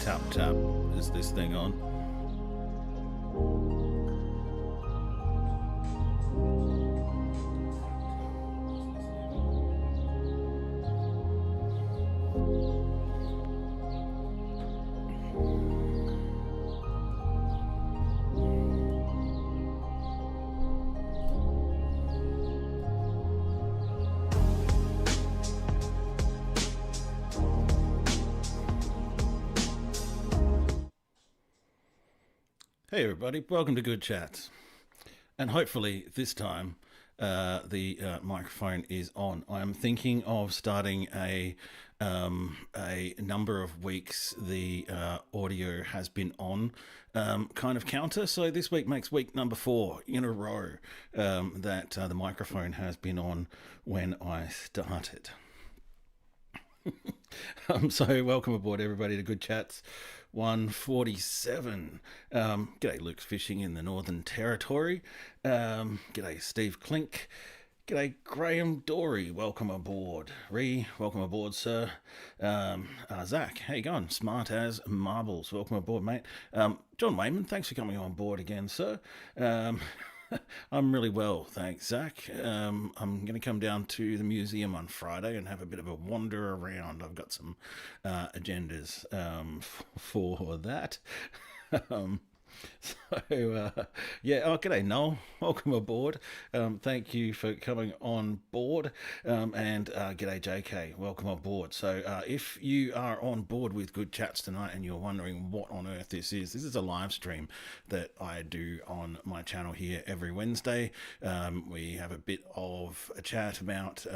tap tap. Is this thing on? Hey everybody, welcome to Good Chats. And hopefully this time the microphone is on. I'm thinking of starting a number of weeks the audio has been on kind of counter. So this week makes week number 4 in a row that the microphone has been on when I started. So welcome aboard everybody to Good Chats 147. G'day Luke's Fishing in the Northern Territory. G'day Steve Klink. G'day Graham Dory, welcome aboard. Welcome aboard, sir. Zach, how you going? Smart as marbles, welcome aboard, mate. John Wayman, thanks for coming on board again, sir. I'm really well, thanks, Zach. I'm going to come down to the museum on Friday and have a bit of a wander around. I've got some agendas for that. G'day Noel, welcome aboard. Thank you for coming on board, and g'day JK, welcome aboard. So if you are on board with Good Chats tonight and you're wondering what on earth this is a live stream that I do on my channel here every Wednesday. We have a bit of a chat about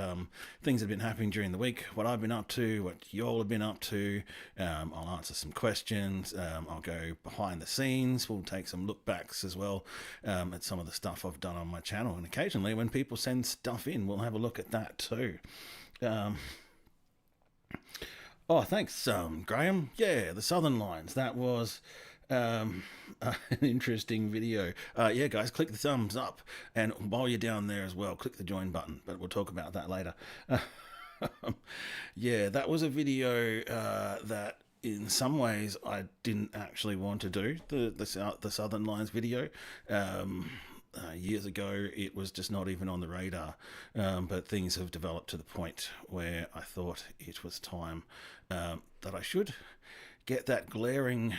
things that have been happening during the week, what I've been up to, what y'all have been up to. I'll answer some questions. I'll go behind the scenes. We'll take some look backs as well at some of the stuff I've done on my channel, and occasionally when people send stuff in, we'll have a look at that too. Thanks, Graham. Yeah, the Southern Lines. That was an interesting video. Yeah, guys, click the thumbs up, and while you're down there as well, click the join button. But we'll talk about that later. Yeah, that was a video that, in some ways, I didn't actually want to do, the Southern Lines video. Years ago, it was just not even on the radar, but things have developed to the point where I thought it was time that I should get that glaring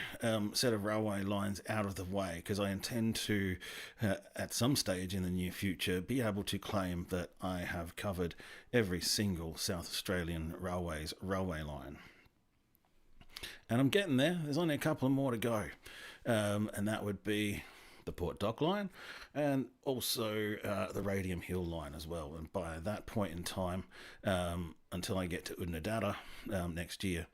set of railway lines out of the way, because I intend to, at some stage in the near future, be able to claim that I have covered every single South Australian railway line. And I'm getting there. There's only a couple more to go. And that would be the Port Dock line and also the Radium Hill line as well. And by that point in time, until I get to Unadada next year,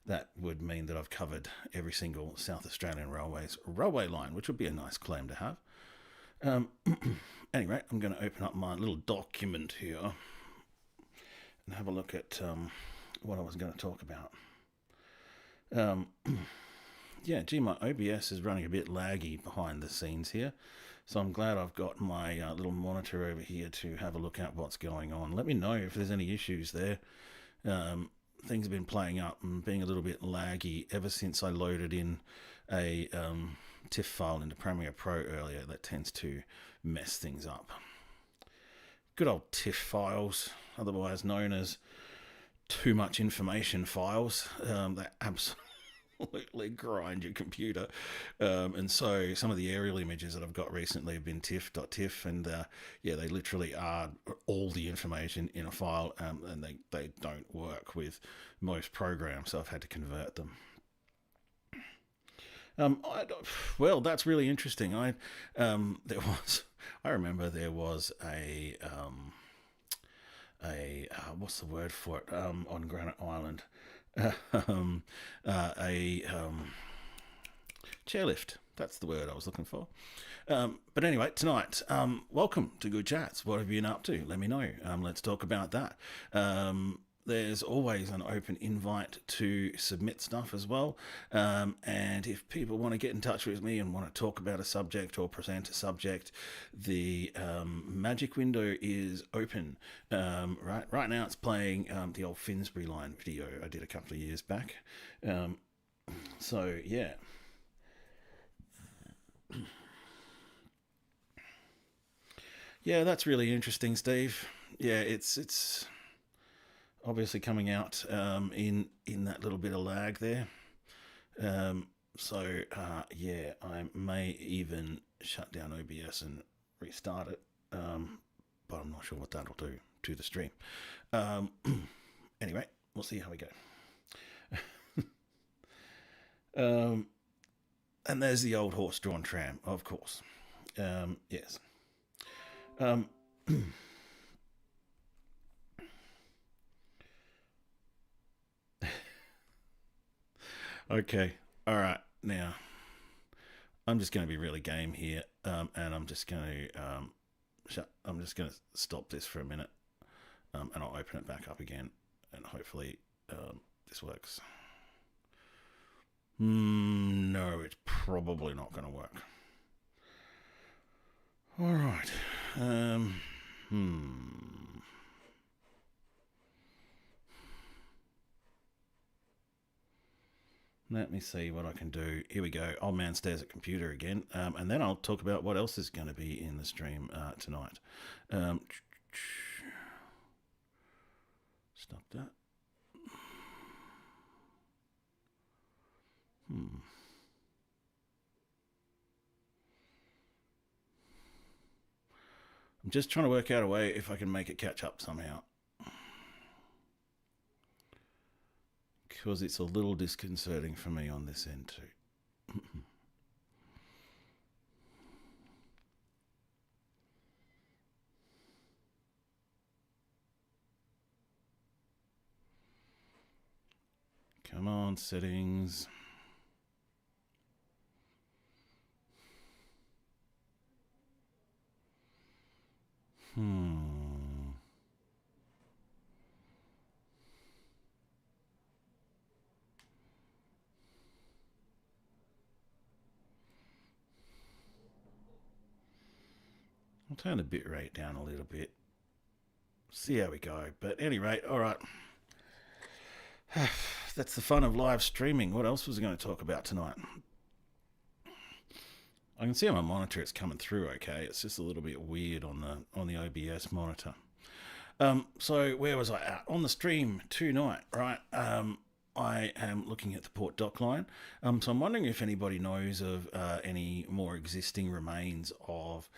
that would mean that I've covered every single South Australian railway line, which would be a nice claim to have. Anyway, I'm going to open up my little document here and have a look at what I was going to talk about. My OBS is running a bit laggy behind the scenes here, so I'm glad I've got my little monitor over here to have a look at what's going on. Let me know if there's any issues there. Things have been playing up and being a little bit laggy ever since I loaded in a TIFF file into Premiere Pro earlier. That tends to mess things up. Good old TIFF files, otherwise known as too much information files. They absolutely grind your computer, and so some of the aerial images that I've got recently have been tiff.tiff, and they literally are all the information in a file, and they don't work with most programs, so I've had to convert them. Well, that's really interesting. I remember there was a what's the word for it, on Granite Island, chairlift. That's the word I was looking for. But anyway, tonight, welcome to Good Chats. What have you been up to? Let me know. Let's talk about that. There's always an open invite to submit stuff as well. And if people want to get in touch with me and want to talk about a subject or present a subject, the magic window is open. Right now it's playing the old Finsbury line video I did a couple of years back. So yeah. Yeah, that's really interesting, Steve. Yeah, it's obviously coming out in that little bit of lag there. Um, yeah, I may even shut down OBS and restart it, but I'm not sure what that'll do to the stream. Um, anyway, we'll see how we go. Um, and there's the old horse-drawn tram, of course. Yes. Um, okay. All right. Now, I'm just going to be really game here, and I'm just going to I'm just going to stop this for a minute, and I'll open it back up again, and hopefully this works. No, it's probably not going to work. All right. Let me see what I can do. Here we go. Old man stares at computer again, and then I'll talk about what else is going to be in the stream tonight. Stop that. I'm just trying to work out a way if I can make it catch up somehow. Because it's a little disconcerting for me on this end too. Come on, settings. I'll turn the bit rate down a little bit. See how we go. But at any rate, all right. That's the fun of live streaming. What else was I going to talk about tonight? I can see on my monitor it's coming through okay. It's just a little bit weird on the OBS monitor. So where was I at? On the stream tonight, right? I am looking at the Port Dock line. So I'm wondering if anybody knows of any more existing remains of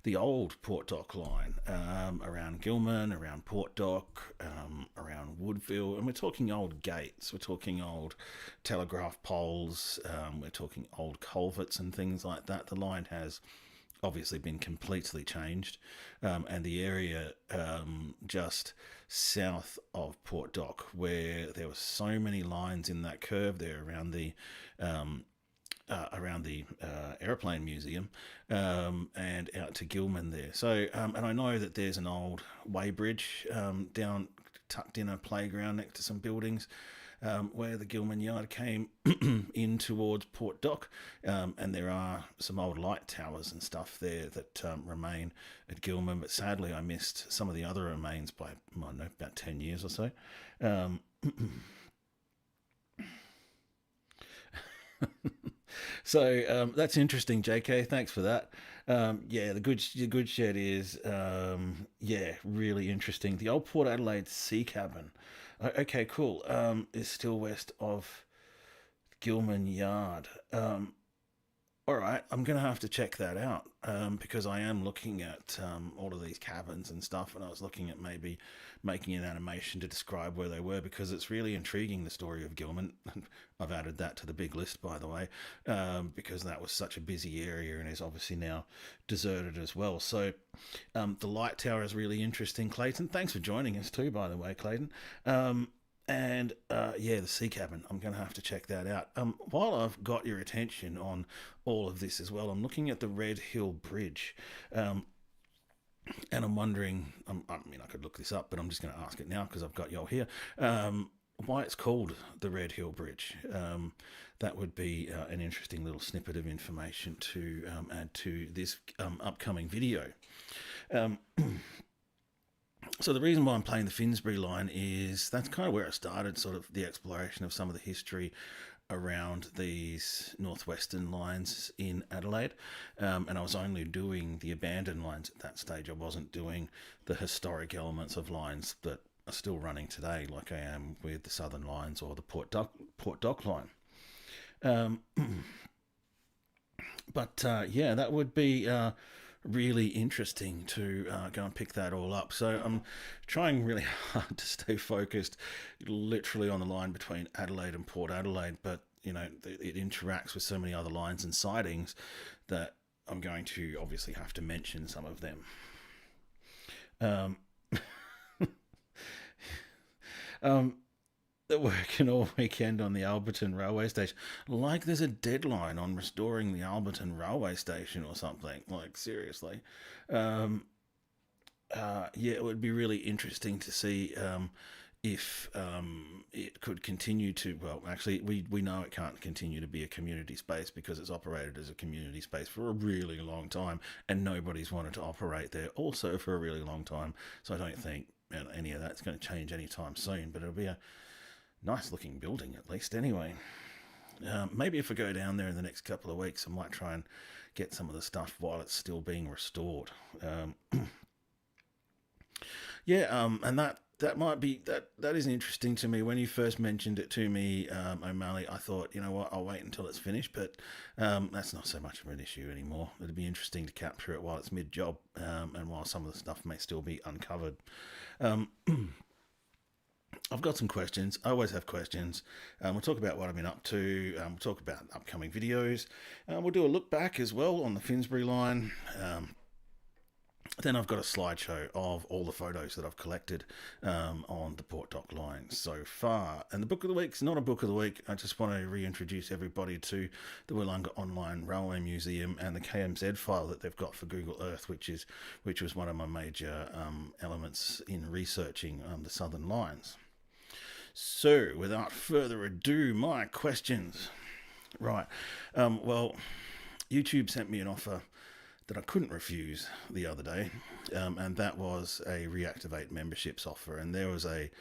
the old Port Dock line around Gilman, around Port Dock, around Woodville. And we're talking old gates, we're talking old telegraph poles, we're talking old culverts and things like that. The line has obviously been completely changed, and the area just south of Port Dock, where there were so many lines in that curve there around the aeroplane museum, and out to Gilman there. So, and I know that there's an old weighbridge down tucked in a playground next to some buildings. Where the Gilman Yard came in towards Port Dock, and there are some old light towers and stuff there that remain at Gilman, but sadly I missed some of the other remains by, I don't know, about 10 years or so. So that's interesting, JK. Thanks for that. Yeah, the good shed is yeah, really interesting. The old Port Adelaide Sea Cabin. Okay, cool. Is still west of Gilman Yard. All right, I'm going to have to check that out because I am looking at all of these cabins and stuff, and I was looking at maybe making an animation to describe where they were because it's really intriguing, the story of Gilman. I've added that to the big list, by the way, because that was such a busy area and is obviously now deserted as well. So the light tower is really interesting. Clayton, thanks for joining us too, by the way, Clayton. And yeah, the sea cabin. I'm going to have to check that out. While I've got your attention on all of this as well, I'm looking at the Red Hill Bridge. And I'm wondering, I mean, I could look this up, but I'm just going to ask it now because I've got y'all here. Why it's called the Red Hill Bridge. That would be an interesting little snippet of information to add to this upcoming video. So the reason why I'm playing the Finsbury line is that's kind of where I started, sort of the exploration of some of the history around these northwestern lines in Adelaide, and I was only doing the abandoned lines at that stage. I wasn't doing the historic elements of lines that are still running today, like I am with the Southern Lines or the Port Dock line. Um, but yeah, that would be really interesting to go and pick that all up. So I'm trying really hard to stay focused, literally on the line between Adelaide and Port Adelaide, but it interacts with so many other lines and sidings that I'm going to obviously have to mention some of them. Um, Working all weekend on the Alberton railway station. Like there's a deadline on restoring the Alberton railway station or something. Like seriously. Yeah, it would be really interesting to see if it could continue to. Well, actually, we know it can't continue to be a community space because it's operated as a community space for a really long time, and nobody's wanted to operate there also for a really long time. So I don't think any of that's going to change anytime soon. But it'll be a nice looking building at least anyway. Maybe if I go down there in the next couple of weeks, I might try and get some of the stuff while it's still being restored. Yeah, and that might be that is interesting to me. When you first mentioned it to me, O'Malley, I thought, you know what, I'll wait until it's finished, but that's not so much of an issue anymore. It'd be interesting to capture it while it's mid-job, and while some of the stuff may still be uncovered. I've got some questions. I always have questions. We'll talk about what I've been up to. We'll talk about upcoming videos. We'll do a look back as well on the Finsbury line. Then I've got a slideshow of all the photos that I've collected on the Port Dock line so far. And the book of the week is not a book of the week. I just want to reintroduce everybody to the Willunga Online Railway Museum and the KMZ file that they've got for Google Earth, which was one of my major elements in researching the Southern Lines. So, without further ado, my questions. Right. Well, YouTube sent me an offer that I couldn't refuse the other day, and that was a reactivate memberships offer. And there was a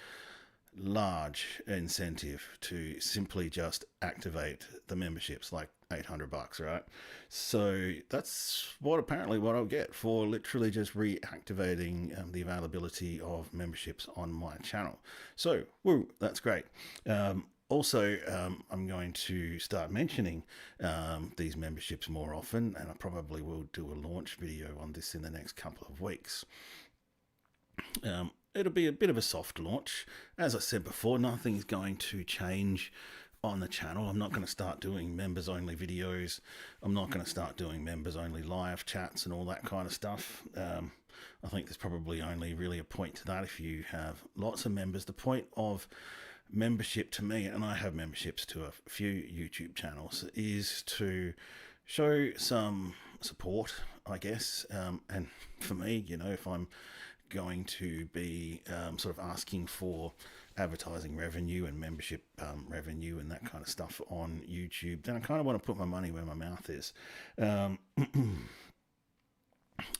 large incentive to simply just activate the memberships, like $800, right? So that's apparently what I'll get for literally just reactivating the availability of memberships on my channel. So, woo, that's great. Also, I'm going to start mentioning these memberships more often, and I probably will do a launch video on this in the next couple of weeks. It'll be a bit of a soft launch. As I said before, nothing's going to change on the channel. I'm not going to start doing members only videos. I'm not going to start doing members only live chats and all that kind of stuff. I think there's probably only really a point to that if you have lots of members. The point of membership to me, and I have memberships to a few YouTube channels, is to show some support, I guess. And for me, if I'm going to be sort of asking for advertising revenue and membership revenue and that kind of stuff on YouTube, then I kind of want to put my money where my mouth is. And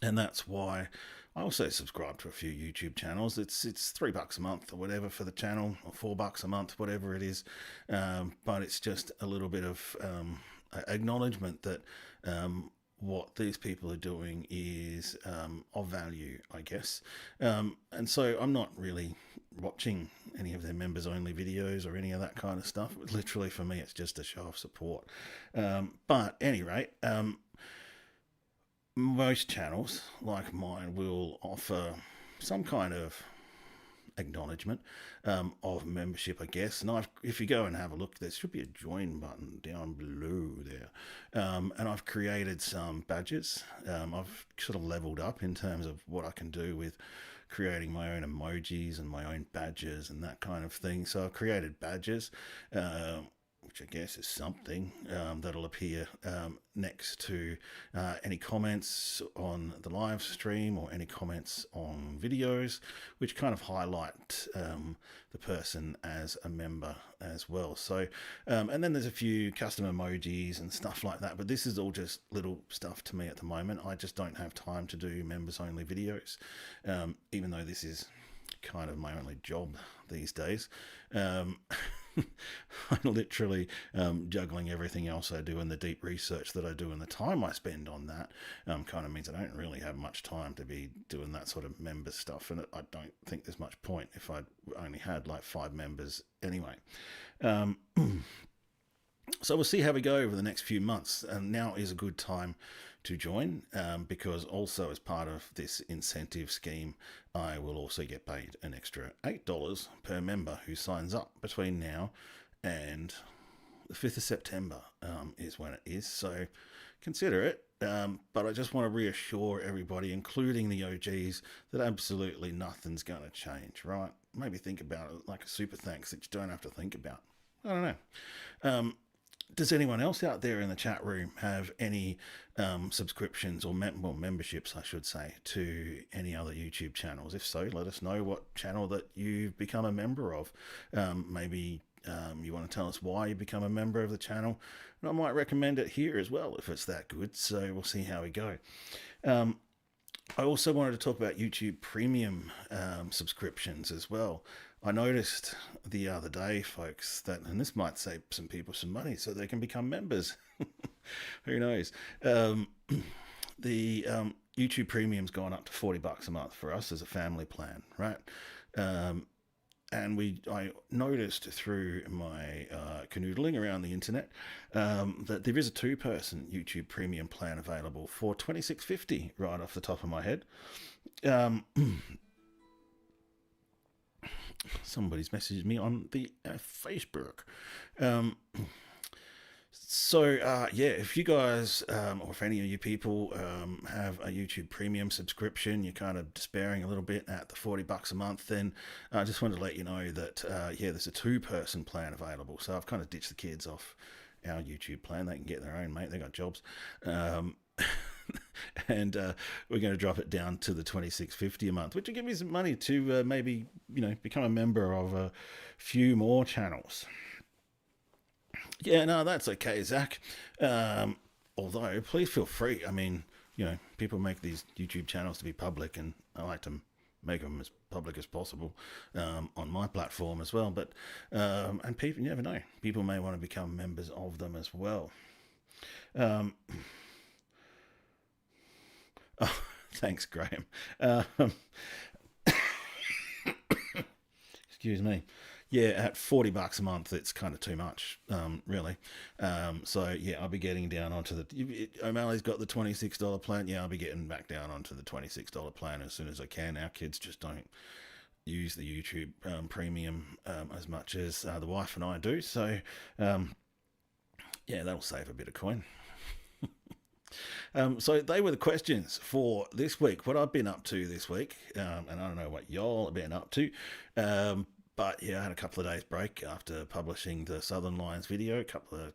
that's why I also subscribe to a few YouTube channels. It's $3 a month or whatever for the channel, or $4 a month, whatever it is. But it's just a little bit of acknowledgement that what these people are doing is of value, I guess. And so I'm not really watching any of their members only videos or any of that kind of stuff. Literally for me, it's just a show of support. But at any rate, most channels like mine will offer some kind of acknowledgement of membership, I guess. And if you go and have a look, there should be a join button down below there. And I've created some badges. I've sort of leveled up in terms of what I can do with creating my own emojis and my own badges and that kind of thing. So I've created badges, which I guess is something that'll appear next to any comments on the live stream or any comments on videos, which kind of highlight the person as a member as well. So, and then there's a few custom emojis and stuff like that, but this is all just little stuff to me at the moment. I just don't have time to do members only videos, even though this is kind of my only job these days. I'm literally juggling everything else I do and the deep research that I do and the time I spend on that kind of means I don't really have much time to be doing that sort of member stuff. And I don't think there's much point if I only had like 5 members anyway. So we'll see how we go over the next few months. And now is a good time to join because also as part of this incentive scheme, I will also get paid an extra $8 per member who signs up between now and the 5th of September is when it is. So consider it. But I just want to reassure everybody, including the OGs, that absolutely nothing's going to change, right? Maybe think about it like a super thanks that you don't have to think about. I don't know. Does anyone else out there in the chat room have any subscriptions or memberships, I should say, to any other YouTube channels? If so, let us know what channel that you've become a member of. Maybe you want to tell us why you become a member of the channel. And I might recommend it here as well if it's that good. So we'll see how we go. I also wanted to talk about YouTube Premium subscriptions as well. I noticed the other day, folks, that, and this might save some people some money so they can become members. Who knows? The YouTube Premium's gone up to $40 a month for us as a family plan, right? And I noticed through my canoodling around the internet that there is a 2-person YouTube Premium plan available for $26.50 right off the top of my head. Somebody's messaged me on the Facebook. Yeah, if you guys, or if any of you people have a YouTube Premium subscription, you're kind of despairing a little bit at the $40 a month, then I just wanted to let you know that, there's a 2-person plan available. So I've kind of ditched the kids off our YouTube plan. They can get their own, mate. They got jobs. And we're going to drop it down to the $26.50 a month, which will give me some money to maybe, become a member of a few more channels. Yeah, no, that's okay, Zach. Although, please feel free. I mean, people make these YouTube channels to be public, and I like to make them as public as possible on my platform as well. But and people, you never know. People may want to become members of them as well. Oh, thanks, Graham. Excuse me. Yeah, at $40 a month, it's kind of too much, really. So yeah, I'll be getting down onto the. O'Malley's got the $26 plan. Yeah, I'll be getting back down onto the $26 plan as soon as I can. Our kids just don't use the YouTube Premium as much as the wife and I do. So yeah, that'll save a bit of coin. So they were the questions for this week. What I've been up to this week, and I don't know what y'all have been up to. But yeah, I had a couple of days break after publishing the Southern Lions video. A couple of,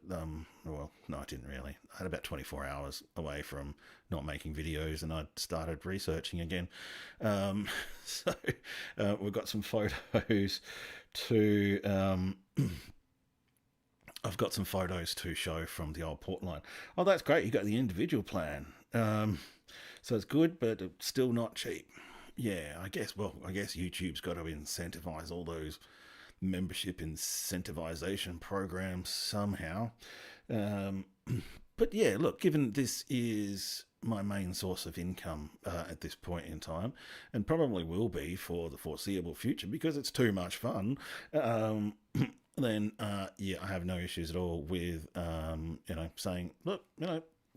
well, no, I didn't really. I had about 24 hours away from not making videos, and I started researching again. So we've got some photos to. I've got some photos to show from the old port line. Oh, that's great. You got the individual plan. So it's good, but it's still not cheap. Yeah, I guess YouTube's got to incentivize all those membership incentivization programs somehow. But yeah, look, given this is my main source of income at this point in time, and probably will be for the foreseeable future because it's too much fun, then yeah, I have no issues at all with saying, look,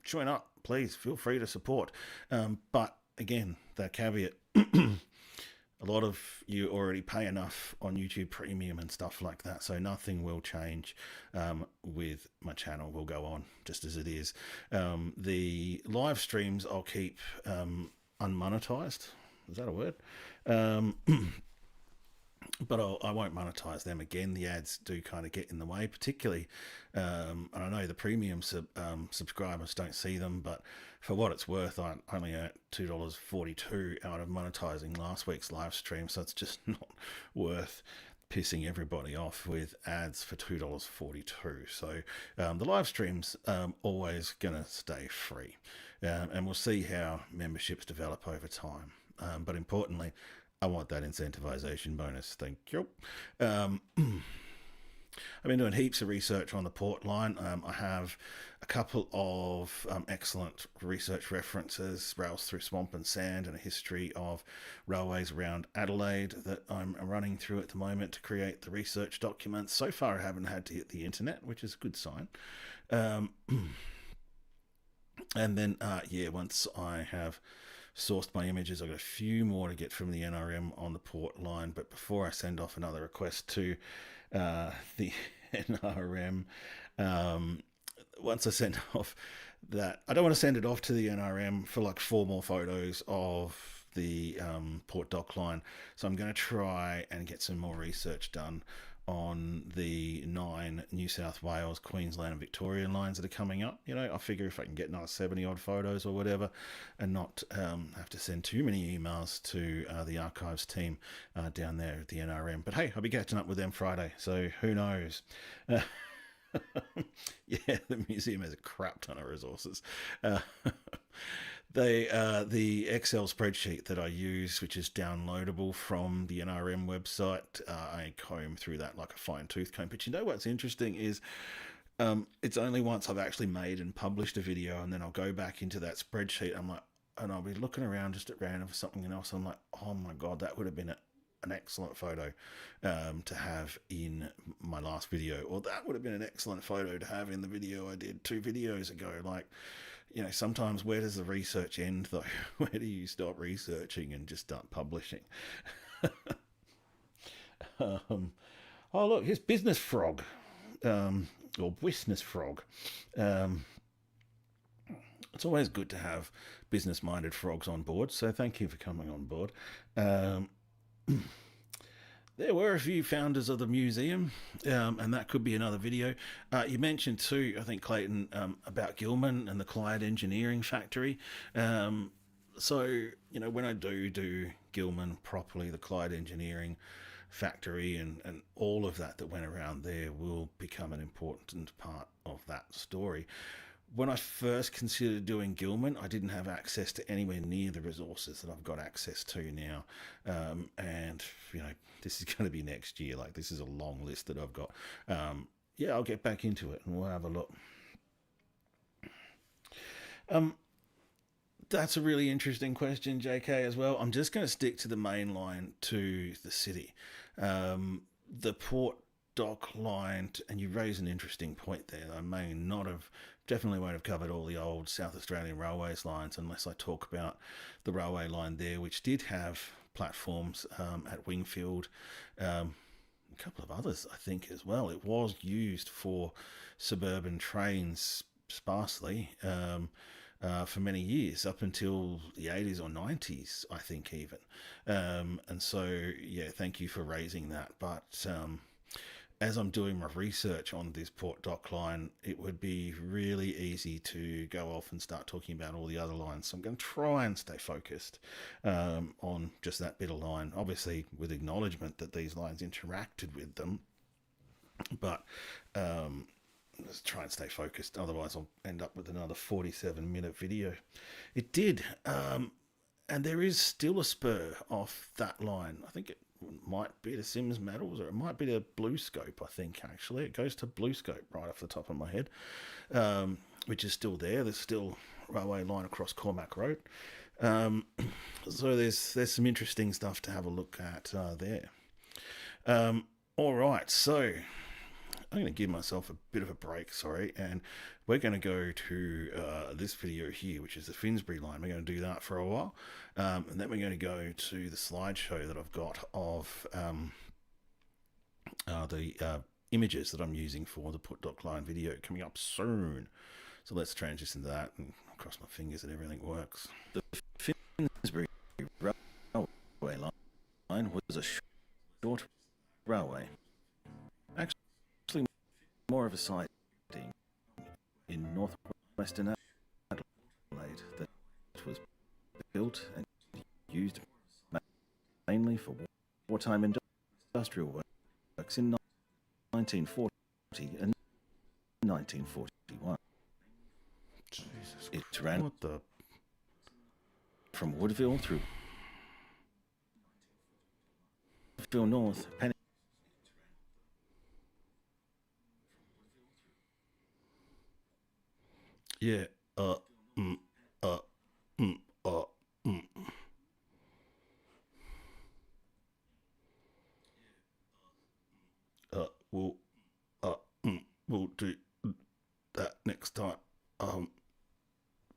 join up, please feel free to support. But again, that caveat, a lot of you already pay enough on YouTube Premium and stuff like that, so nothing will change with my channel. Will go on just as it is. The live streams I'll keep unmonetized. Is that a word? But I won't monetize them again. The ads do kind of get in the way, particularly, and I know the premium subscribers don't see them, but for what it's worth, I only earned $2.42 out of monetizing last week's live stream, so it's just not worth pissing everybody off with ads for $2.42. So the live stream's always going to stay free, and we'll see how memberships develop over time. But importantly, I want that incentivization bonus. Thank you. I've been doing heaps of research on the port line. I have a couple of excellent research references, rails through swamp and sand, and a history of railways around Adelaide that I'm running through at the moment to create the research documents. So far, I haven't had to hit the internet, which is a good sign. And then, once I have sourced my images, I've got a few more to get from the NRM on the port line. But before I send off another request to the NRM, once I send off that, I don't want to send it off to the NRM for like 4 more photos of the port dock line. So I'm going to try and get some more research done on the 9 New South Wales, Queensland and Victorian lines that are coming up. You know, I figure if I can get another 70 odd photos or whatever and not have to send too many emails to the archives team down there at the NRM. But hey, I'll be catching up with them Friday, so who knows? Yeah, the museum has a crap ton of resources. The Excel spreadsheet that I use, which is downloadable from the NRM website, I comb through that like a fine-tooth comb. But you know what's interesting is it's only once I've actually made and published a video, and then I'll go back into that spreadsheet. And I'll be looking around just at random for something else. I'm like, oh my god, that would have been an excellent photo to have in my last video, or that would have been an excellent photo to have in the video I did 2 videos ago. Like, you know, sometimes where does the research end though? Where do you stop researching and just start publishing? Oh look, here's Business Frog, or Business Frog. It's always good to have business-minded frogs on board, so thank you for coming on board. There were a few founders of the museum, and that could be another video. You mentioned too, I think, Clayton, about Gilman and the Clyde Engineering Factory. So, you know, when I do Gilman properly, the Clyde Engineering Factory and all of that went around there will become an important part of that story. When I first considered doing Gilman, I didn't have access to anywhere near the resources that I've got access to now. And, you know, this is going to be next year. Like, this is a long list that I've got. Yeah, I'll get back into it and we'll have a look. That's a really interesting question, JK, as well. I'm just going to stick to the main line to the city. The port dock line, and you raise an interesting point there. I may not have, definitely won't have covered all the old South Australian Railways lines unless I talk about the railway line there, which did have platforms at Wingfield, a couple of others I think as well. It was used for suburban trains sparsely for many years, up until the 80s or 90s, I think even. And so, yeah, thank you for raising that. But as I'm doing my research on this port dock line, it would be really easy to go off and start talking about all the other lines. So I'm going to try and stay focused on just that bit of line, obviously with acknowledgement that these lines interacted with them. But let's try and stay focused. Otherwise, I'll end up with another 47-minute video. It did. And there is still a spur off that line. I think it might be to Sims Metals, or it might be to Blue Scope, I think, actually. It goes to Blue Scope right off the top of my head, which is still there. There's still railway line across Cormac Road. So there's some interesting stuff to have a look at there. All right, so I'm going to give myself a bit of a break, sorry, and we're going to go to this video here, which is the Finsbury line. We're going to do that for a while, and then we're going to go to the slideshow that I've got of the images that I'm using for the port dock line video coming up soon. So let's transition to that and cross my fingers that everything works. The Finsbury railway line was a short railway. Actually, more of a sighting in northwestern Adelaide that was built and used mainly for wartime industrial works in 1940 and 1941. Jesus It Christ. ran What the? from Woodville through Woodville North, Yeah. Uh. Mm, uh. Mm, uh. Mm. We'll. Uh. We'll do that next time. Um.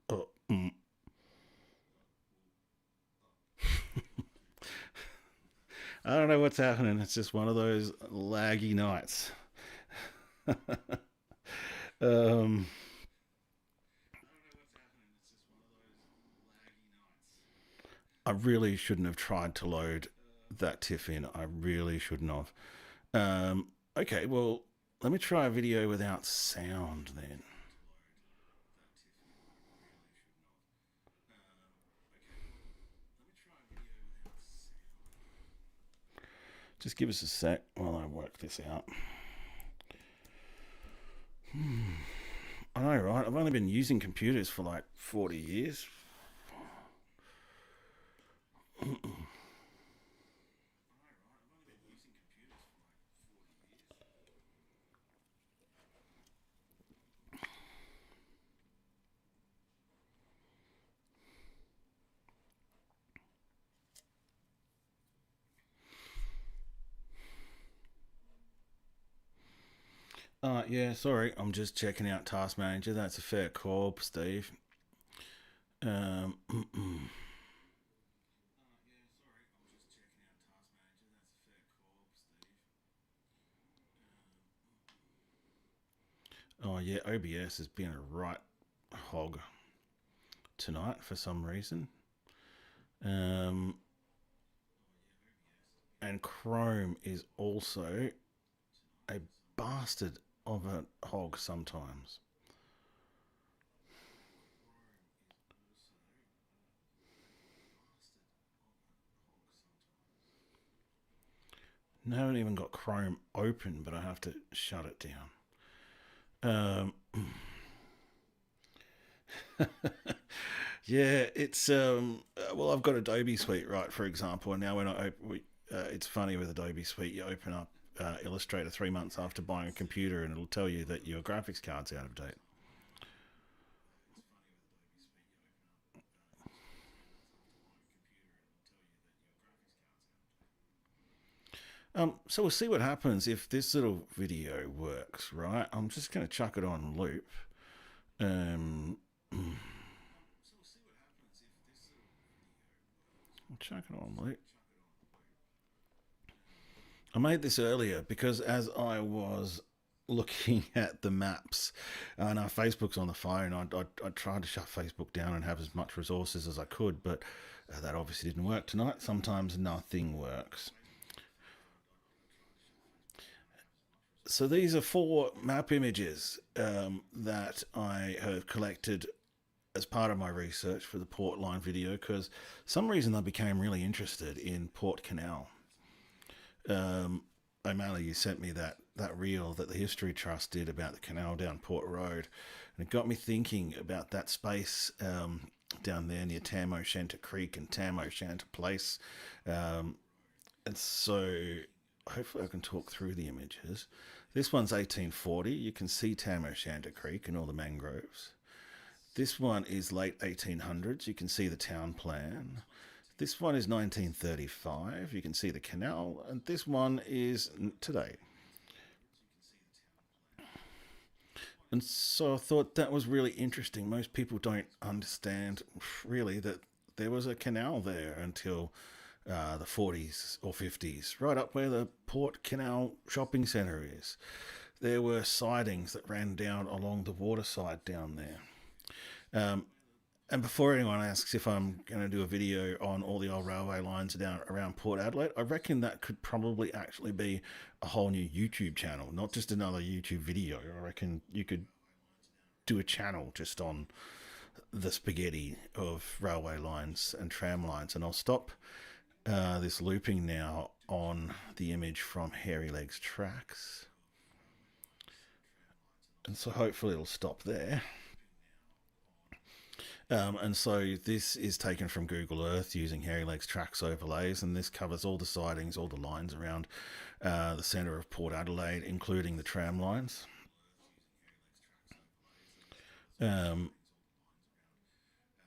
Uh. Mm. I don't know what's happening. It's just one of those laggy nights. um. I really shouldn't have tried to load that TIFF in. I really shouldn't have. Okay, well, let me try a video without sound then. Just give us a sec while I work this out. I know, right? I've only been using computers for like 40 years. Yeah, sorry. I'm just checking out Task Manager. That's a fair call, Steve. Um, oh, yeah, OBS has been a right hog tonight for some reason. Um, and Chrome is also a bastard of a hog sometimes. I haven't even got Chrome open, but I have to shut it down. Yeah, it's well, I've got Adobe Suite, right, for example, and now when it's funny with Adobe Suite, you open up Illustrator 3 months after buying a computer, and it'll tell you that your graphics card's out of date. So we'll see what happens if this little video works, right? I'm just going to chuck it on loop. Um, I'll chuck it on loop. I made this earlier because as I was looking at the maps, and our Facebook's on the phone, I tried to shut Facebook down and have as much resources as I could, but that obviously didn't work tonight. Sometimes nothing works. So these are 4 map images that I have collected as part of my research for the Port Line video because some reason I became really interested in Port Canal. O'Malley, you sent me that reel that the History Trust did about the canal down Port Road, and it got me thinking about that space down there near Tam O'Shanter Creek and Tam O'Shanter Place. And so hopefully I can talk through the images. This one's 1840. You can see Tam O'Shanter Creek and all the mangroves. This one is late 1800s. You can see the town plan. This one is 1935. You can see the canal. And this one is today. And so I thought that was really interesting. Most people don't understand really that there was a canal there until the 40s or 50s, right up where the Port Canal Shopping Centre is. There were sidings that ran down along the waterside down there. And before anyone asks if I'm going to do a video on all the old railway lines down around Port Adelaide, I reckon that could probably actually be a whole new YouTube channel, not just another YouTube video. I reckon you could do a channel just on the spaghetti of railway lines and tram lines. And I'll stop this looping now on the image from Hairy Legs Tracks. And so hopefully it'll stop there. And so this is taken from Google Earth using Hairy Legs Tracks overlays, and this covers all the sidings, all the lines around the centre of Port Adelaide, including the tram lines.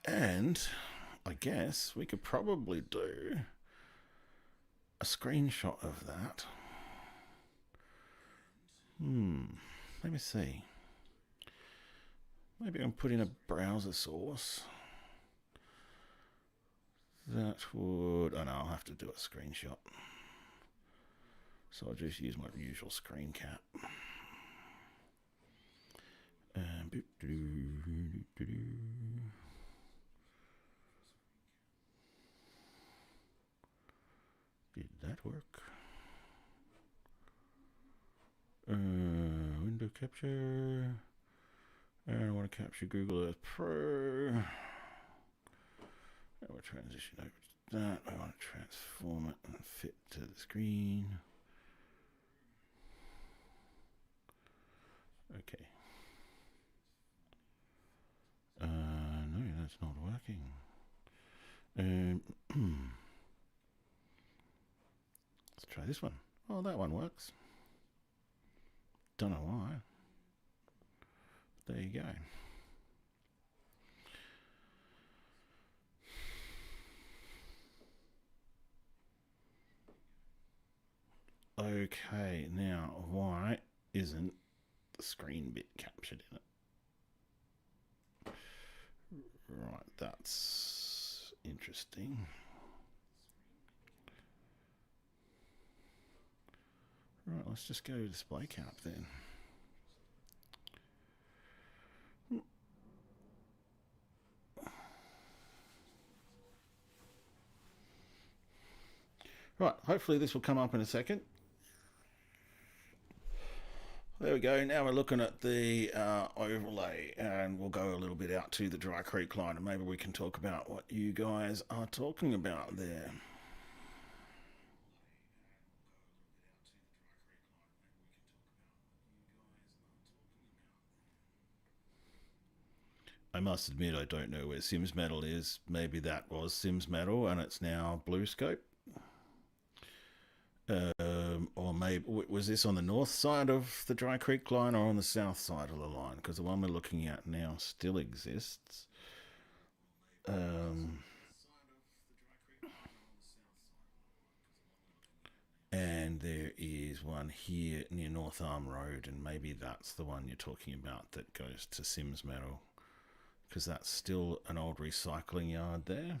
And I guess we could probably do a screenshot of that. Let me see. Maybe I'm putting a browser source. That would... Oh no, I'll have to do a screenshot. So I'll just use my usual screen cap. Did that work? Window capture. And I want to capture Google Earth Pro. I want to transition over to that. I want to transform it and fit to the screen. Okay. No, that's not working. Let's try this one. Oh, that one works. Don't know why. But there you go. Okay, now why isn't the screen bit captured in it? Right, that's interesting. Right, let's just go to display cap then. Right, hopefully this will come up in a second. There we go. Now we're looking at the overlay, and we'll go a little bit out to the Dry Creek line, and maybe we can talk about what you guys are talking about there. I must admit I don't know where Sims Metal is. Maybe that was Sims Metal and it's now BlueScope. Or maybe, was this on the north side of the Dry Creek line or on the south side of the line? Because the one we're looking at now still exists. And there is one here near North Arm Road, and maybe that's the one you're talking about that goes to Sims Metal, because that's still an old recycling yard there.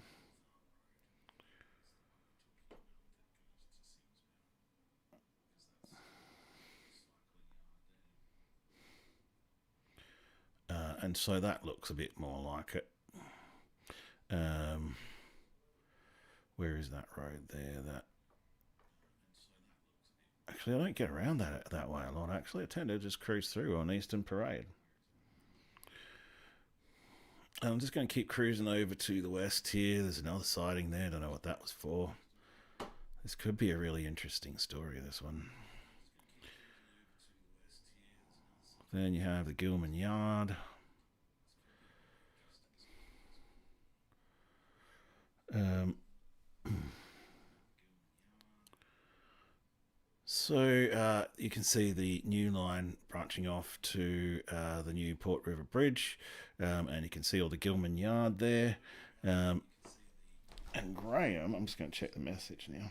And so that looks a bit more like it. Where is that road there? That actually, I don't get around that way a lot. Actually, I tend to just cruise through on Eastern Parade. And I'm just going to keep cruising over to the west here. There's another sighting there. Don't know what that was for. This could be a really interesting story, this one. Then you have the Gilman Yard. So you can see the new line branching off to the new Port River Bridge, and you can see all the Gilman Yard there. And Graham, I'm just going to check the message now.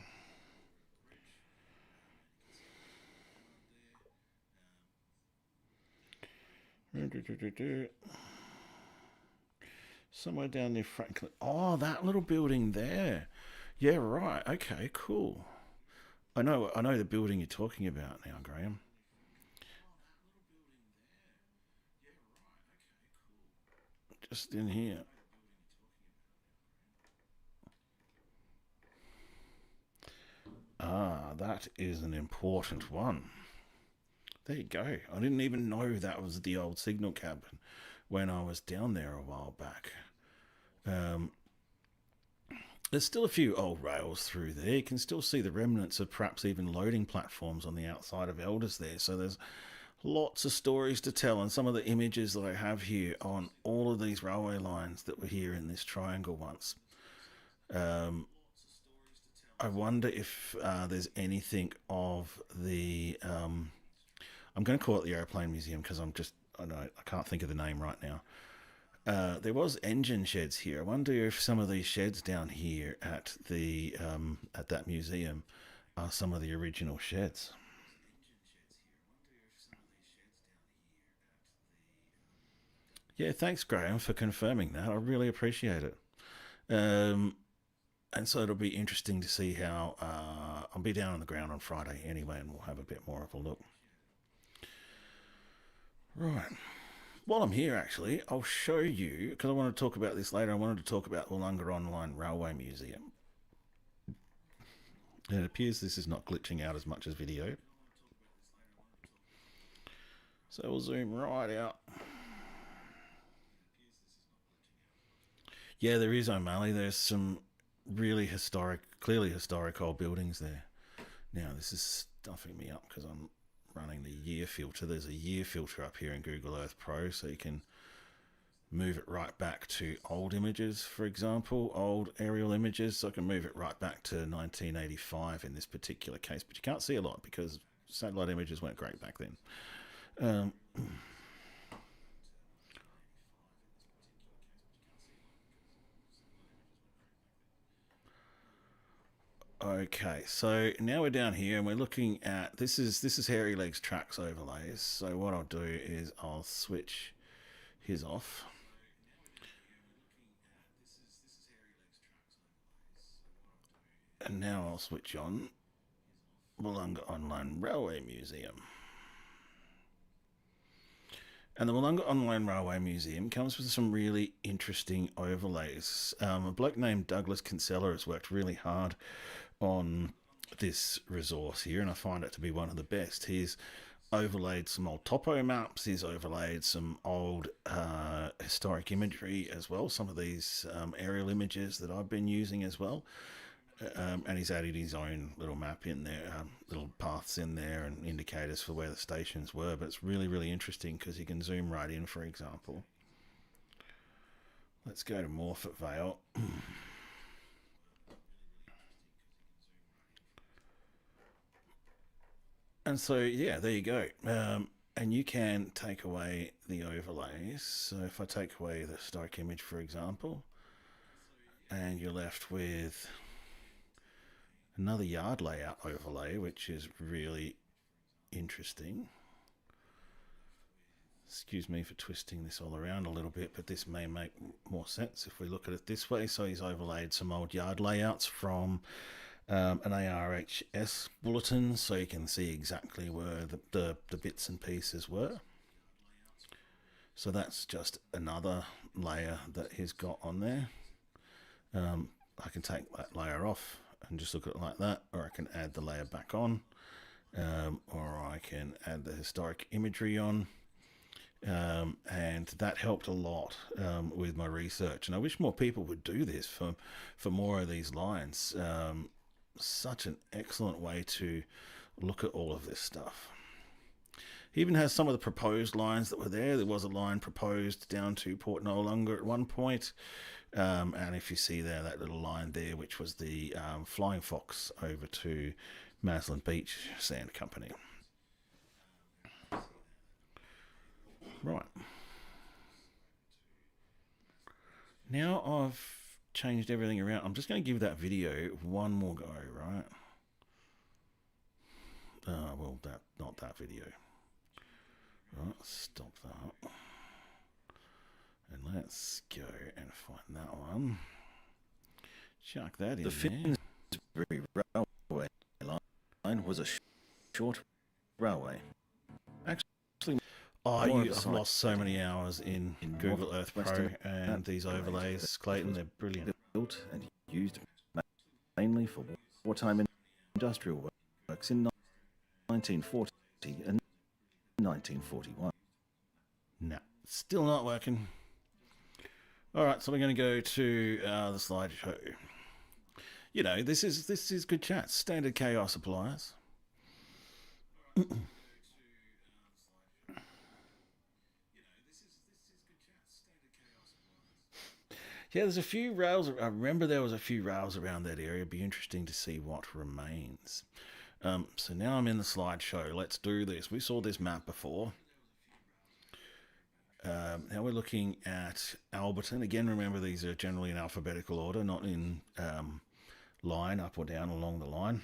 Somewhere down near Franklin. Oh, that little building there. Yeah, right. Okay, cool. I know the building you're talking about now, Graham. Just in here. Ah, that is an important one. There you go. I didn't even know that was the old signal cabin when I was down there a while back. There's still a few old rails through there. You can still see the remnants of perhaps even loading platforms on the outside of Elders there. So there's lots of stories to tell, and some of the images that I have here on all of these railway lines that were here in this triangle once. I wonder if there's anything of the... I'm going to call it the Aeroplane Museum because I can't think of the name right now. There was engine sheds here. I wonder if some of these sheds down here at the at that museum are some of the original sheds. Yeah, thanks, Graham, for confirming that. I really appreciate it. Um, and so it'll be interesting to see how I'll be down on the ground on Friday anyway, and we'll have a bit more of a look. Right. While I'm here, actually, I'll show you, because I want to talk about this later. I wanted to talk about the Wollonga Online Railway Museum. And it appears this is not glitching out as much as video. So we'll zoom right out. Yeah, there is, O'Malley. There's some really historic, clearly historic old buildings there. Now, this is stuffing me up because I'm running the year filter. There's a year filter up here in Google Earth Pro, so you can move it right back to old images, for example, old aerial images. So I can move it right back to 1985 in this particular case, but you can't see a lot because satellite images weren't great back then. Okay, so now we're down here and we're looking at this is Hairy Legs tracks overlays. So what I'll do is I'll switch his off. And now I'll switch on Wollonga Online Railway Museum. And the Wollonga Online Railway Museum comes with some really interesting overlays. A bloke named Douglas Kinsella has worked really hard on this resource here, and I find it to be one of the best. He's overlaid some old topo maps, he's overlaid some old historic imagery as well, some of these aerial images that I've been using as well. And he's added his own little map in there, little paths in there and indicators for where the stations were. But it's really, really interesting because you can zoom right in, for example. Let's go to Morphett Vale. And so, yeah, there you go. And you can take away the overlays. So if I take away the historic image, for example, and you're left with another yard layout overlay, which is really interesting. Excuse me for twisting this all around a little bit, but this may make more sense if we look at it this way. So he's overlaid some old yard layouts from an ARHS bulletin, so you can see exactly where the bits and pieces were. So that's just another layer that he's got on there. I can take that layer off and just look at it like that, or I can add the layer back on, or I can add the historic imagery on, and that helped a lot with my research. And I wish more people would do this for more of these lines. Such an excellent way to look at all of this stuff. He even has some of the proposed lines that were there. There was a line proposed down to Port Noarlunga at one point. And if you see there, that little line there, which was the Flying Fox over to Maslin Beach Sand Company. Right. Now I've changed everything around. I'm just going to give that video one more go, right? Well, not that video. Right, stop that. And let's go and find that one. Chuck that in the Finsbury Railway line was a short railway. Actually, I've lost so many hours in Google Earth Pro and these overlays, Clayton. They're brilliant. Built and used mainly for wartime industrial works in 1940 and 1941. No, still not working. All right, so we're going to go to the slideshow. You know, this is good chat. Standard chaos applies. Yeah, there's a few rails. I remember there was a few rails around that area. It'd be interesting to see what remains. So now I'm in the slideshow. Let's do this. We saw this map before. Now we're looking at Alberton. Again, remember these are generally in alphabetical order, not in line, up or down along the line.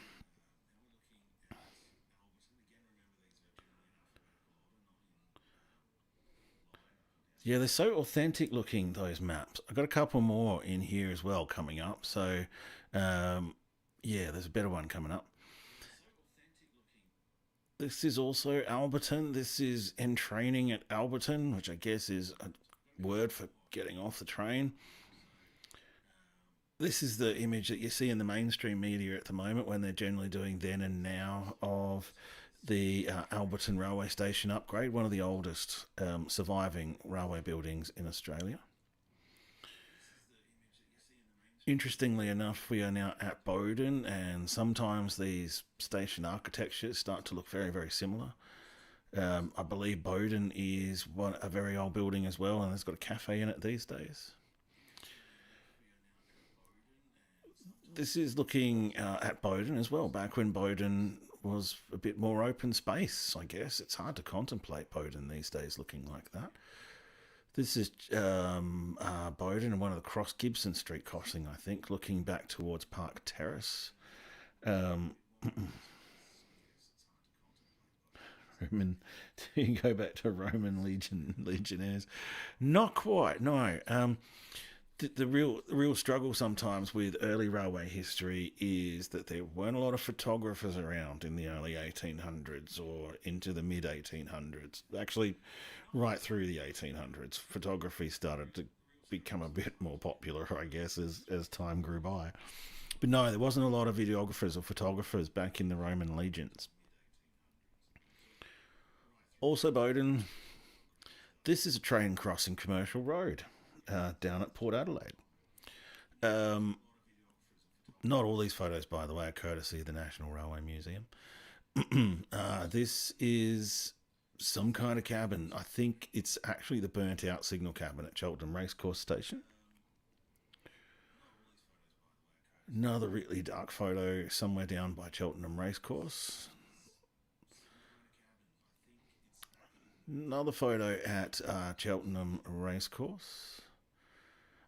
Yeah, they're so authentic looking, those maps. I've got a couple more in here as well coming up. So, yeah, there's a better one coming up. This is also Alberton. This is entraining at Alberton, which I guess is a word for getting off the train. This is the image that you see in the mainstream media at the moment when they're generally doing then and now of the Alberton railway station upgrade, one of the oldest surviving railway buildings in Australia. Interestingly enough, we are now at Bowden, and sometimes these station architectures start to look very, very similar. I believe Bowden is a very old building as well, and it's got a cafe in it these days. This is looking at Bowden as well, back when Bowden was a bit more open space, I guess. It's hard to contemplate Bowden these days looking like that. This is Bowden and one of the Cross Gibson Street crossing, I think, looking back towards Park Terrace. Roman, do you go back to Roman legionnaires? Not quite, no. The real struggle sometimes with early railway history is that there weren't a lot of photographers around in the early 1800s or into the mid 1800s. Actually, right through the 1800s, photography started to become a bit more popular, I guess, as time grew by. But no, there wasn't a lot of videographers or photographers back in the Roman legions. Also, Bowden, this is a train crossing Commercial Road down at Port Adelaide. Not all these photos, by the way, are courtesy of the National Railway Museum. This is some kind of cabin. I think it's actually the burnt out signal cabin at Cheltenham Racecourse Station. Another really dark photo somewhere down by Cheltenham Racecourse. Another photo at Cheltenham Racecourse.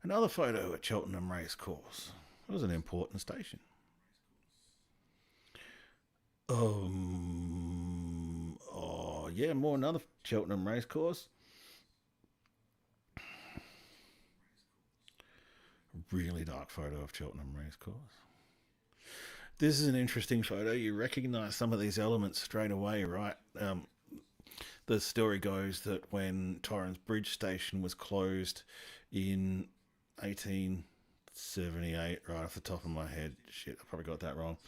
Another photo at Cheltenham Racecourse. That was an important station. Oh yeah, another Cheltenham Racecourse. Really dark photo of Cheltenham Racecourse. This is an interesting photo. You recognise some of these elements straight away, right? The story goes that when Torrens Bridge Station was closed in 1878, right off the top of my head, shit, I probably got that wrong.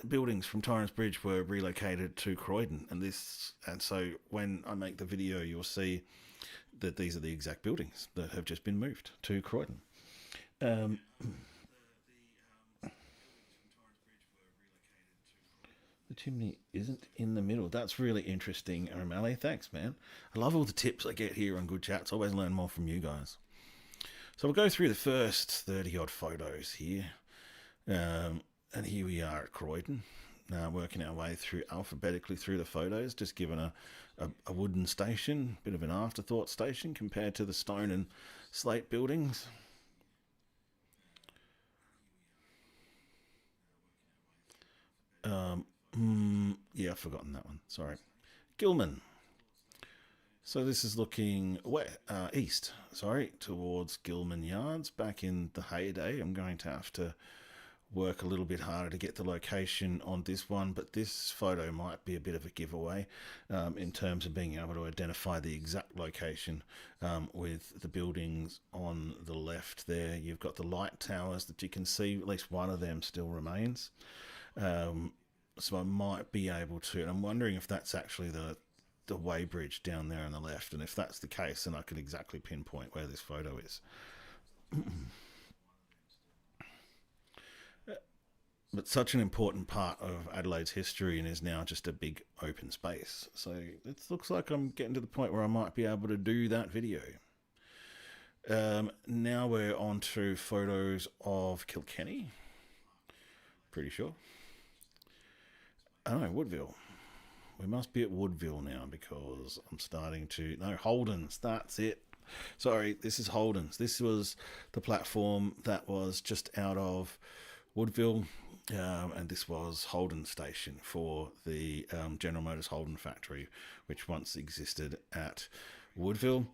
Buildings from Torrens Bridge were relocated to Croydon, and so when I make the video, you'll see that these are the exact buildings that have just been moved to Croydon. The chimney isn't in the middle. That's really interesting, O'Malley. Thanks, man. I love all the tips I get here on Good Chats. Always learn more from you guys. So we'll go through the first 30-odd photos here. And here we are at Croydon, working our way through alphabetically through the photos, just given a wooden station, bit of an afterthought station compared to the stone and slate buildings. Yeah, I've forgotten that one. Sorry. Gilman. So this is looking east, towards Gilman Yards. Back in the heyday, I'm going to have to work a little bit harder to get the location on this one, but this photo might be a bit of a giveaway in terms of being able to identify the exact location with the buildings on the left there. You've got the light towers that you can see, at least one of them still remains. So I might be able to, and I'm wondering if that's actually the weighbridge down there on the left, and if that's the case, then I can exactly pinpoint where this photo is. But such an important part of Adelaide's history and is now just a big open space. So it looks like I'm getting to the point where I might be able to do that video. Now we're on to photos of Kilkenny. Pretty sure. Oh, no, Woodville. We must be at Woodville now because I'm starting to... No, Holden's. That's it. Sorry, this is Holden's. This was the platform that was just out of Woodville, and this was Holden Station for the General Motors Holden factory, which once existed at Woodville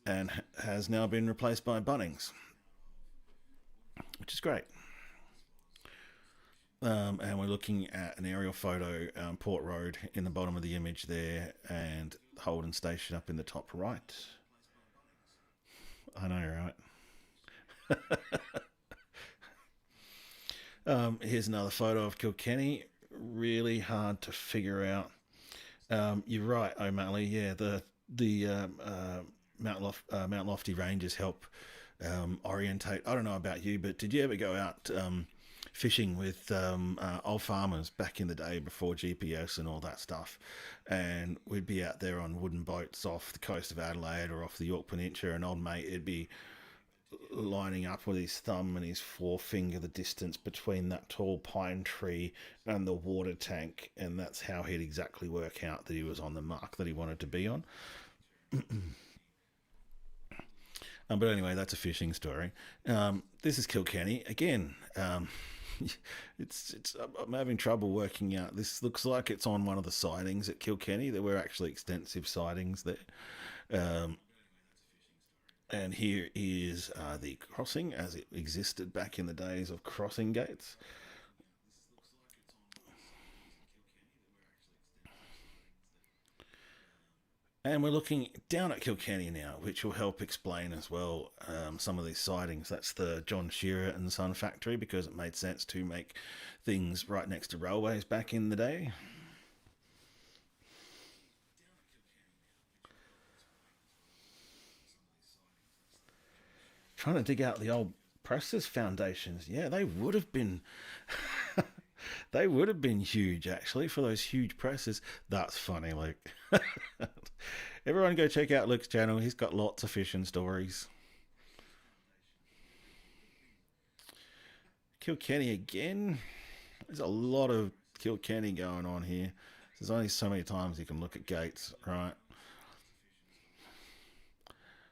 and has now been replaced by Bunnings, which is great. And we're looking at an aerial photo, Port Road in the bottom of the image there, and Holden Station up in the top right. I know, right? Here's another photo of Kilkenny. Really hard to figure out. You're right, O'Malley. Yeah, the Mount Lofty Ranges help orientate. I don't know about you, but did you ever go out fishing with old farmers back in the day before GPS and all that stuff? And we'd be out there on wooden boats off the coast of Adelaide or off the York Peninsula, and old mate would be lining up with his thumb and his forefinger the distance between that tall pine tree and the water tank, and that's how he'd exactly work out that he was on the mark that he wanted to be on. But anyway, that's a fishing story. This is Kilkenny again. I'm having trouble working out. This looks like it's on one of the sidings at Kilkenny. There were actually extensive sidings there. And here is the crossing as it existed back in the days of crossing gates. And we're looking down at Kilkenny now, which will help explain as well some of these sidings. That's the John Shearer and Son factory, because it made sense to make things right next to railways back in the day. Trying to dig out the old presses foundations. Yeah, they would have been... They would have been huge, actually, for those huge presses. That's funny, Luke. Everyone go check out Luke's channel. He's got lots of fishing stories. Kilkenny again. There's a lot of Kilkenny going on here. There's only so many times you can look at gates, right?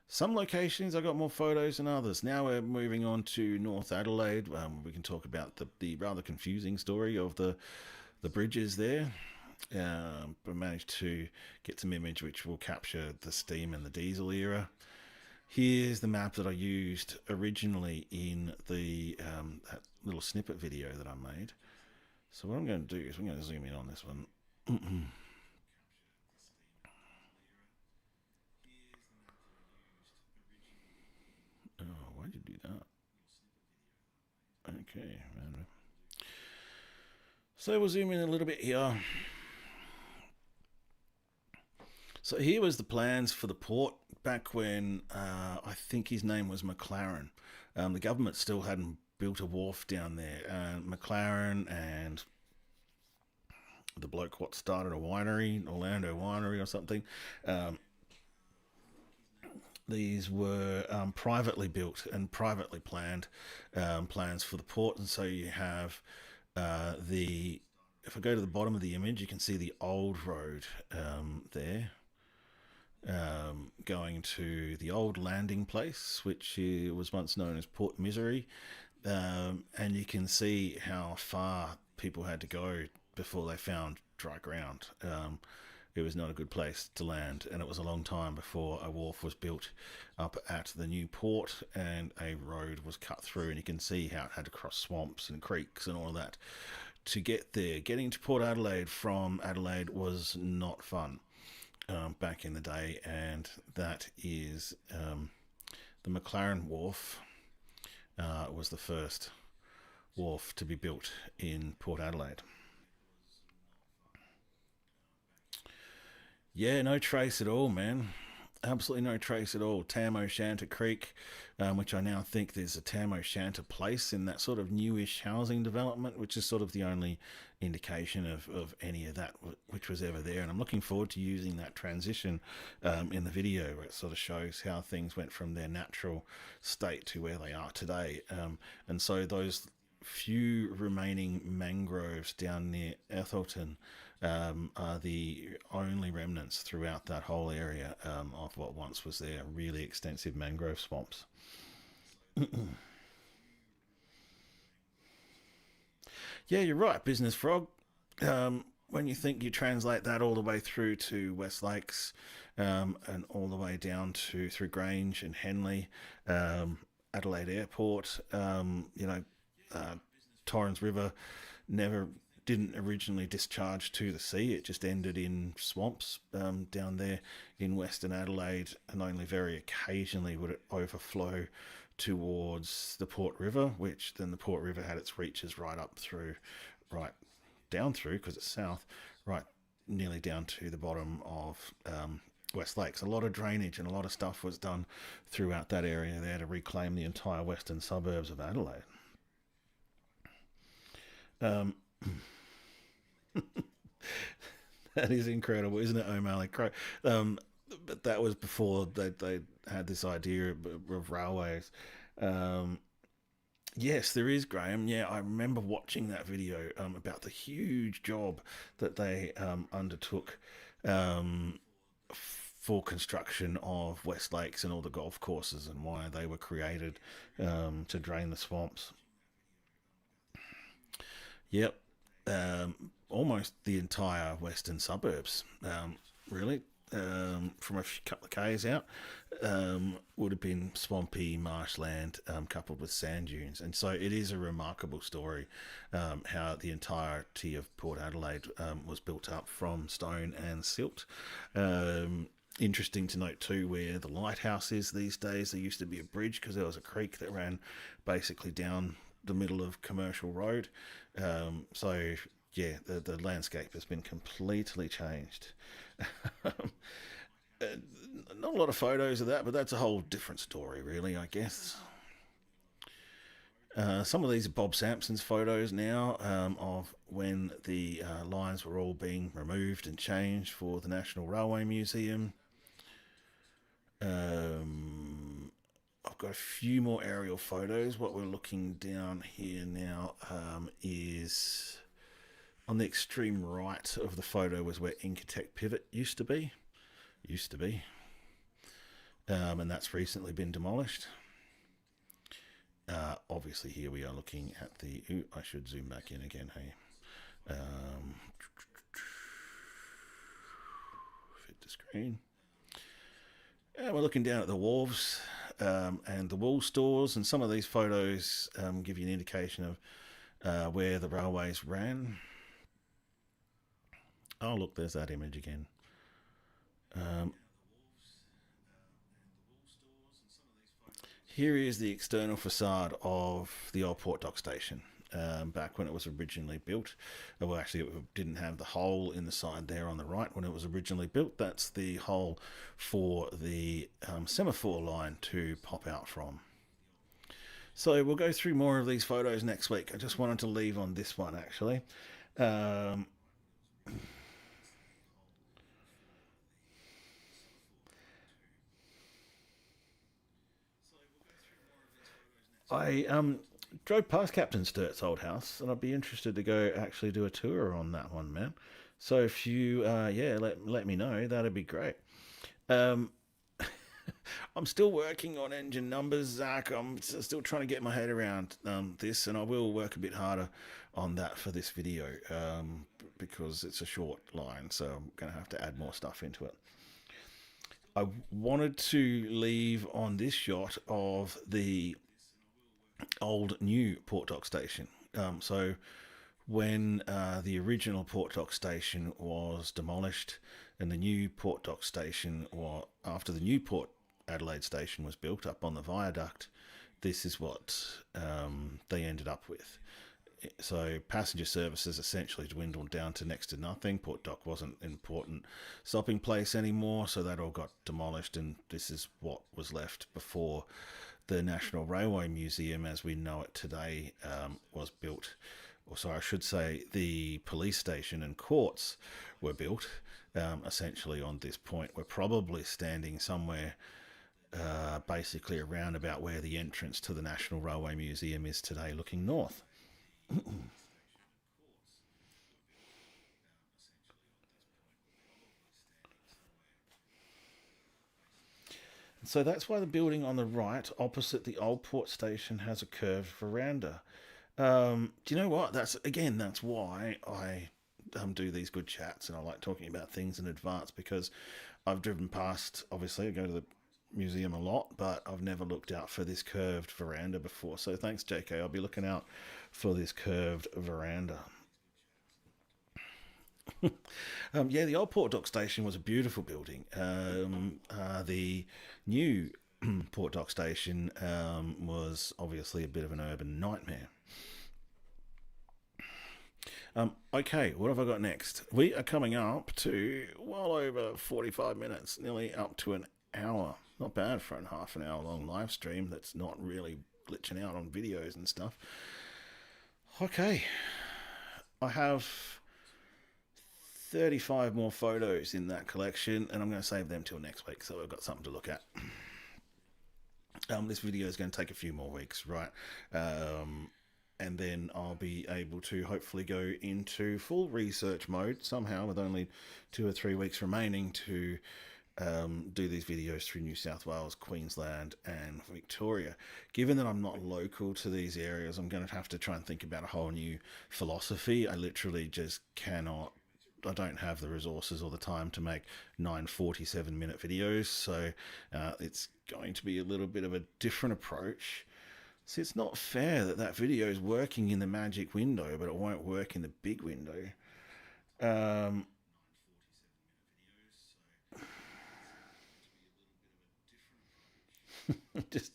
Some locations I got more photos than others. Now we're moving on to North Adelaide. We can talk about the rather confusing story of the bridges there. But managed to get some image which will capture the steam and the diesel era. Here's the map that I used originally in the that little snippet video that I made. So what I'm going to do is I'm going to zoom in on this one. Oh, why'd you do that? Okay, man. So we'll zoom in a little bit here. So here was the plans for the port back when I think his name was McLaren. The government still hadn't built a wharf down there. McLaren and the bloke what started a winery, Orlando Winery or something. These were privately built and privately planned plans for the port. And so you have if I go to the bottom of the image, you can see the old road there. Going to the old landing place, which was once known as Port Misery, and you can see how far people had to go before they found dry ground. It was not a good place to land, and it was a long time before a wharf was built up at the new port and a road was cut through, and you can see how it had to cross swamps and creeks and all of that to get there. Getting to Port Adelaide from Adelaide was not fun. Back in the day, and that is the McLaren Wharf was the first wharf to be built in Port Adelaide. Yeah, no trace at all, man. Absolutely no trace at all. Tam O'Shanter Creek, which I now think there's a Tam O'Shanter place in that sort of newish housing development, which is sort of the only indication of any of that which was ever there. And I'm looking forward to using that transition in the video, where it sort of shows how things went from their natural state to where they are today. And so those few remaining mangroves down near Ethelton are the only remnants throughout that whole area of what once was their really extensive mangrove swamps. Yeah, you're right, Business Frog. When you think you translate that all the way through to West Lakes and all the way down to through Grange and Henley, Adelaide Airport, Torrens River never didn't originally discharge to the sea. It just ended in swamps down there in Western Adelaide, and only very occasionally would it overflow towards the Port River, which then the Port River had its reaches right down through, because it's south, right nearly down to the bottom of West Lakes. A lot of drainage and a lot of stuff was done throughout that area there to reclaim the entire western suburbs of Adelaide. That is incredible, isn't it, O'Malley Crow? But that was before they had this idea of railways. Yes, there is, Graham. Yeah, I remember watching that video about the huge job that they undertook for construction of West Lakes and all the golf courses, and why they were created to drain the swamps. Yep. Almost the entire western suburbs, really, from a couple of k's out, would have been swampy marshland coupled with sand dunes. And so it is a remarkable story how the entirety of Port Adelaide was built up from stone and silt. Interesting to note too where the lighthouse is these days. There used to be a bridge because there was a creek that ran basically down the middle of Commercial Road. So yeah, the landscape has been completely changed. Not a lot of photos of that, but that's a whole different story, really, I guess. Some of these are Bob Sampson's photos now of when the lines were all being removed and changed for the National Railway Museum. I've got a few more aerial photos. What we're looking down here now is on the extreme right of the photo was where Incotec Pivot used to be. And that's recently been demolished. Obviously here we are looking at the... Ooh, I should zoom back in again, hey. Fit the screen. We're looking down at the wharves and the wool stores, and some of these photos give you an indication of where the railways ran. Oh, look, there's that image again. Here is the external facade of the old Port Dock station. Back when it was originally built. Well, actually, it didn't have the hole in the side there on the right when it was originally built. That's the hole for the semaphore line to pop out from. So we'll go through more of these photos next week. I just wanted to leave on this one, actually. I drove past Captain Sturt's old house, and I'd be interested to go actually do a tour on that one, man. So if you, let me know. That'd be great. I'm still working on engine numbers, Zach. I'm still trying to get my head around this, and I will work a bit harder on that for this video because it's a short line, so I'm going to have to add more stuff into it. I wanted to leave on this shot of the old new Port Dock station. So when the original Port Dock station was demolished and the new Port Dock station, or after the new Port Adelaide station was built up on the viaduct, this is what they ended up with. So passenger services essentially dwindled down to next to nothing. Port Dock wasn't an important stopping place anymore, so that all got demolished, and this is what was left before the National Railway Museum as we know it today was built. Or so I should say the police station and courts were built essentially on this point. We're probably standing somewhere basically around about where the entrance to the National Railway Museum is today, looking north. So that's why the building on the right, opposite the old port station, has a curved veranda. Do you know what? That's why I do these good chats, and I like talking about things in advance, because I've driven past. Obviously, I go to the museum a lot, but I've never looked out for this curved veranda before. So thanks, JK. I'll be looking out for this curved veranda. Yeah, the old Port Dock Station was a beautiful building. The new Port Dock Station was obviously a bit of an urban nightmare. Okay, what have I got next? We are coming up to well over 45 minutes, nearly up to an hour. Not bad for a half an hour long live stream that's not really glitching out on videos and stuff. Okay, I have 35 more photos in that collection, and I'm going to save them till next week, so I've got something to look at. This video is going to take a few more weeks, right? And then I'll be able to hopefully go into full research mode somehow, with only 2 or 3 weeks remaining to do these videos through New South Wales, Queensland and Victoria. Given that I'm not local to these areas, I'm going to have to try and think about a whole new philosophy. I literally just cannot. I don't have the resources or the time to make 9 47-minute videos, so it's going to be a little bit of a different approach. See, it's not fair that video is working in the magic window, but it won't work in the big window. Just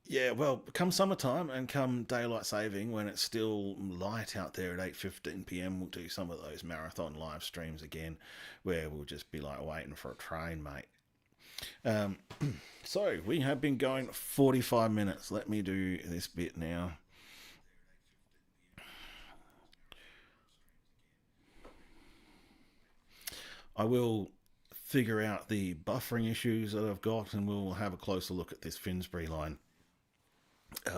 yeah, well, come summertime and come daylight saving, when it's still light out there at 8:15 p.m, we'll do some of those marathon live streams again, where we'll just be like waiting for a train, mate. So we have been going 45 minutes. Let me do this bit now. I will figure out the buffering issues that I've got, and we'll have a closer look at this Finsbury line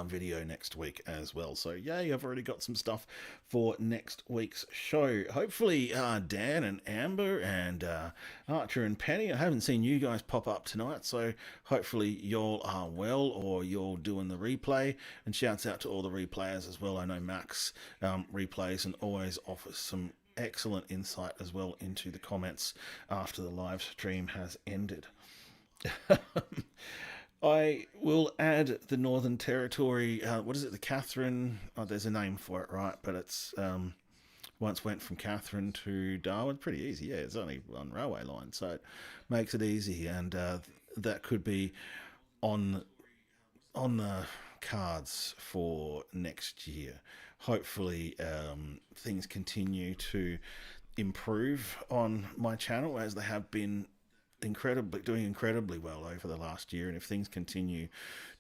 video next week as well. So yay, I've already got some stuff for next week's show. Hopefully Dan and Amber and Archer and Penny, I haven't seen you guys pop up tonight, so hopefully y'all are well, or you're doing the replay. And shouts out to all the replayers as well. I know Max replays and always offers some excellent insight as well into the comments after the live stream has ended. I will add the Northern Territory, what is it, the Catherine, there's a name for it, right, but it's, once went from Catherine to Darwin, pretty easy, yeah, it's only one railway line, so it makes it easy, and that could be on the cards for next year. Hopefully things continue to improve on my channel, as they have been doing incredibly well over the last year, and if things continue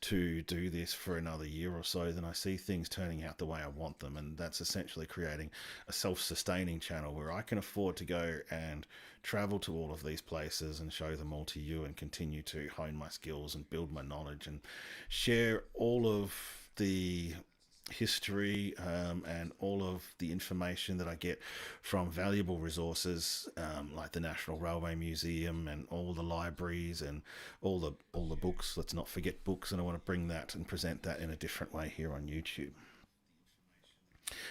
to do this for another year or so, then I see things turning out the way I want them, and that's essentially creating a self-sustaining channel where I can afford to go and travel to all of these places and show them all to you, and continue to hone my skills and build my knowledge and share all of the history and all of the information that I get from valuable resources like the National Railway Museum and all the libraries and all the books. Let's not forget books, and I want to bring that and present that in a different way here on YouTube.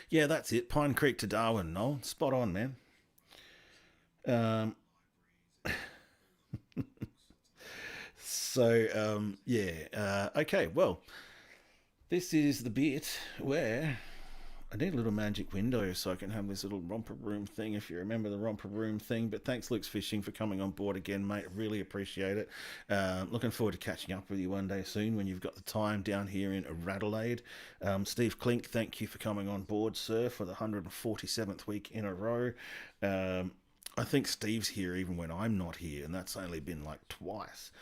Yeah, that's it. Pine Creek to Darwin, Noel. Spot on, man. Okay, well, this is the bit where I need a little magic window so I can have this little romper room thing, if you remember the romper room thing. But thanks, Luke's Fishing, for coming on board again, mate. Really appreciate it. Looking forward to catching up with you one day soon when you've got the time down here in Radelaide. Steve Klink, thank you for coming on board, sir, for the 147th week in a row. I think Steve's here even when I'm not here, and that's only been like twice.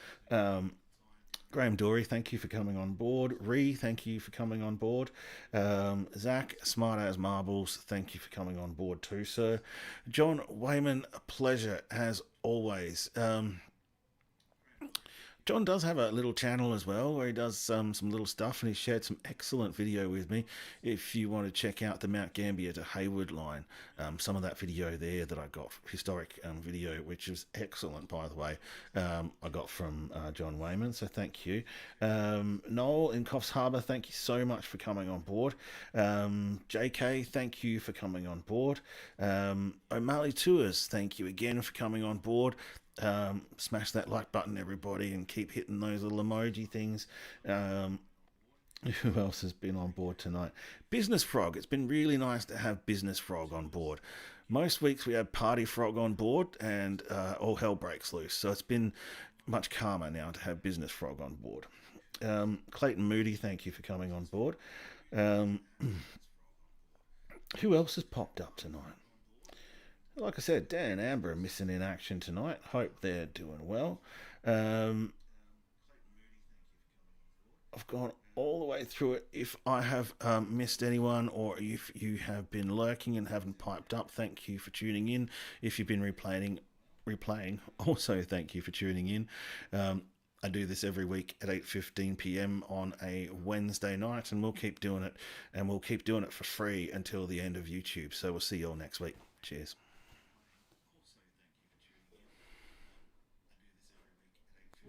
Graham Dory, thank you for coming on board. Ree, thank you for coming on board. Zach, Smart as Marbles, thank you for coming on board too, sir. John Wayman, a pleasure as always. John does have a little channel as well where he does some little stuff, and he shared some excellent video with me. If you want to check out the Mount Gambier to Hayward line, some of that video there that I got, historic video, which is excellent, by the way, I got from John Wayman, so thank you. Noel in Coffs Harbour, thank you so much for coming on board. JK, thank you for coming on board. O'Malley Tours, thank you again for coming on board. Smash that like button, everybody, and keep hitting those little emoji things. Who else has been on board tonight? Business Frog. It's been really nice to have Business Frog on board. Most weeks we have Party Frog on board, and all hell breaks loose. So it's been much calmer now to have Business Frog on board. Clayton Moody, thank you for coming on board. Who else has popped up tonight? Like I said, Dan and Amber are missing in action tonight. Hope they're doing well. I've gone all the way through it. If I have missed anyone, or if you have been lurking and haven't piped up, thank you for tuning in. If you've been replaying, also thank you for tuning in. I do this every week at 8:15 p.m. on a Wednesday night, and we'll keep doing it, and we'll keep doing it for free until the end of YouTube. So we'll see you all next week. Cheers. Thank you for tuning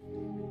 in. I do this every week at 8:15.